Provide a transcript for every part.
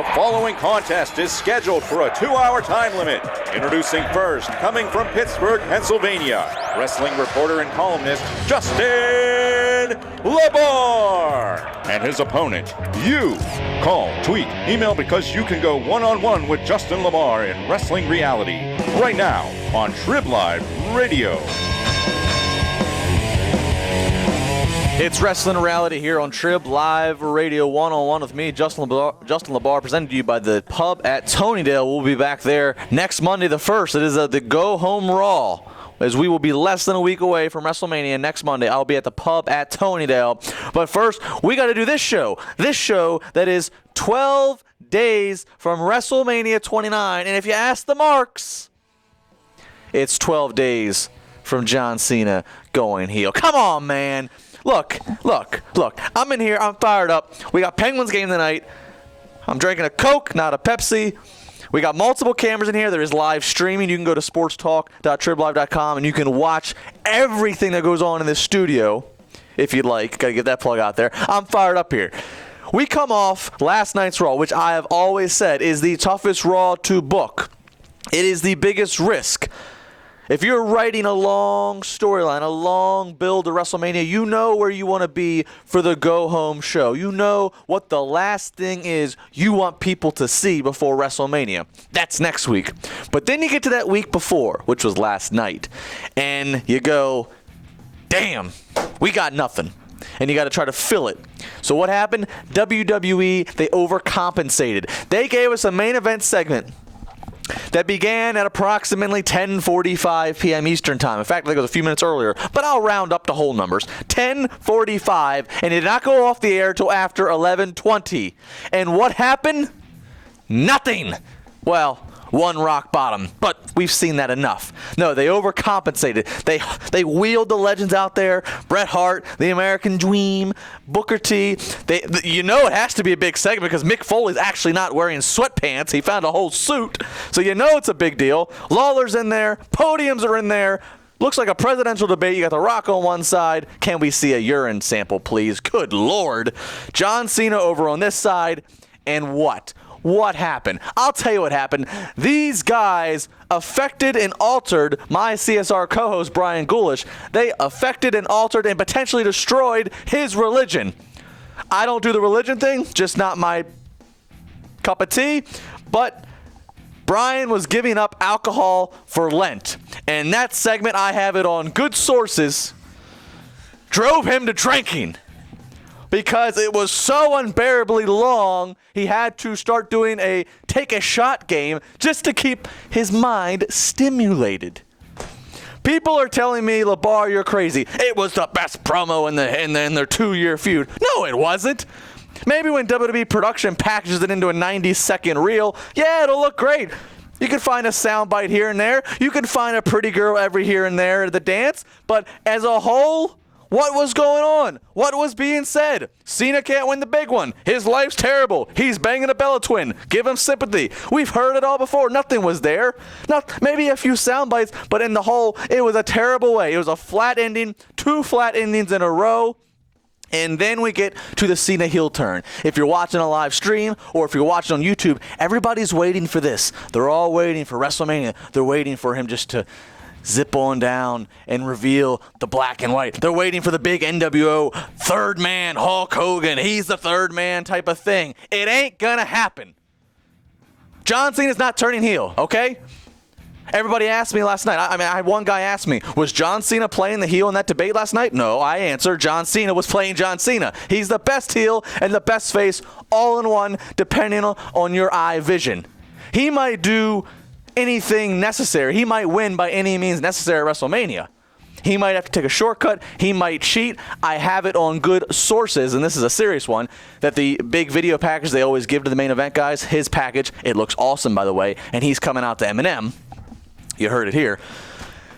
The following contest is scheduled for a 2-hour time limit. Introducing first, coming from Pittsburgh, Pennsylvania, wrestling reporter and columnist Justin LaBar. And his opponent, you. Call, tweet, email because you can go one-on-one with Justin LaBar in Wrestling Reality. Right now on Trib Live Radio. It's Wrestling Reality here on Trib Live Radio, one-on-one with me, Justin LaBar, presented to you by the Pub at Tonidale. We'll be back there next Monday the 1st. It is the Go Home Raw, as we will be less than a week away from WrestleMania. Next Monday, I'll be at the Pub at Tonidale. But first, we got to do this show that is 12 days from WrestleMania 29. And if you ask the marks, it's 12 days from John Cena going heel. Come on, man. Look. I'm in here. I'm fired up. We got Penguins game tonight. I'm drinking a Coke, not a Pepsi. We got multiple cameras in here. There is live streaming. You can go to sportstalk.triblive.com and you can watch everything that goes on in this studio if you'd like. Got to get that plug out there. I'm fired up here. We come off last night's Raw, which I have always said is the toughest Raw to book. It is the biggest risk. If you're writing a long storyline, a long build to WrestleMania, you know where you want to be for the go-home show. You know what the last thing is you want people to see before WrestleMania. That's next week. But then you get to that week before, which was last night, and you go, damn, we got nothing. And you got to try to fill it. So what happened? WWE, they overcompensated. They gave us a main event segment that began at approximately 10:45 p.m. Eastern Time. In fact, I think it was a few minutes earlier, but I'll round up to whole numbers. 10:45, and it did not go off the air till after 11:20. And what happened? Nothing. Well, one rock bottom, but we've seen that enough. No, they overcompensated. They wheeled the legends out there. Bret Hart, the American Dream, Booker T. You know it has to be a big segment because Mick Foley's actually not wearing sweatpants. He found a whole suit, so you know it's a big deal. Lawler's in there. Podiums are in there. Looks like a presidential debate. You got The Rock on one side. Can we see a urine sample, please? Good Lord. John Cena over on this side. And what? What happened? I'll tell you what happened. These guys affected and altered my CSR co-host, Brian Ghoulish. They affected and altered and potentially destroyed his religion. I don't do the religion thing, just not my cup of tea, but Brian was giving up alcohol for Lent. And that segment, I have it on good sources, drove him to drinking. Because it was so unbearably long, he had to start doing a take-a-shot game just to keep his mind stimulated. People are telling me, LaBar, you're crazy. It was the best promo in their 2-year feud. No, it wasn't. Maybe when WWE production packages it into a 90-second reel, yeah, it'll look great. You can find a soundbite here and there. You can find a pretty girl every here and there at the dance. But as a whole, what was going on? What was being said? Cena can't win the big one. His life's terrible. He's banging a Bella twin. Give him sympathy. We've heard it all before. Nothing was there. Maybe a few sound bites, but in the whole, it was a terrible way. It was a flat ending, 2 flat endings in a row. And then we get to the Cena heel turn. If you're watching a live stream or if you're watching on YouTube, everybody's waiting for this. They're all waiting for WrestleMania. They're waiting for him just to zip on down and reveal the black and white. They're waiting for the big NWO third man, Hulk Hogan. He's the third man type of thing. It ain't gonna happen. John Cena's not turning heel, okay? Everybody asked me last night. I had one guy ask me, was John Cena playing the heel in that debate last night? No, I answered, John Cena was playing John Cena. He's the best heel and the best face all in one, depending on your eye vision. He might do anything necessary. He might win by any means necessary at WrestleMania. He might have to take a shortcut. He might cheat. I have it on good sources, and this is a serious one, that the big video package they always give to the main event guys, his package, it looks awesome, by the way, and he's coming out to Eminem. You heard it here.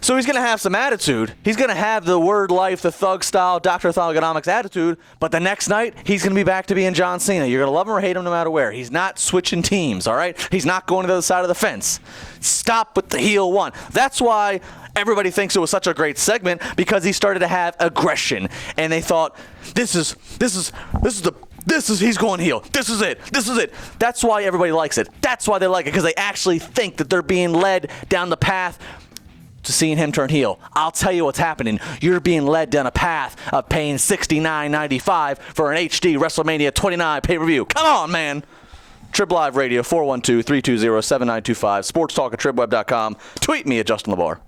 So he's going to have some attitude. He's going to have the word life, the thug style, Dr. Thugonomics attitude, but the next night, he's going to be back to being John Cena. You're going to love him or hate him no matter where. He's not switching teams, all right? He's not going to the other side of the fence. Stop with the heel one. That's why everybody thinks it was such a great segment, because he started to have aggression, and they thought, this is the he's going heel. This is it. That's why everybody likes it. That's why they like it, because they actually think that they're being led down the path to seeing him turn heel. I'll tell you what's happening. You're being led down a path of paying $69.95 for an HD WrestleMania 29 pay-per-view. Come on, man. Trib Live Radio, 412-320-7925. Sports Talk at TribWeb.com. Tweet me at Justin LaBar.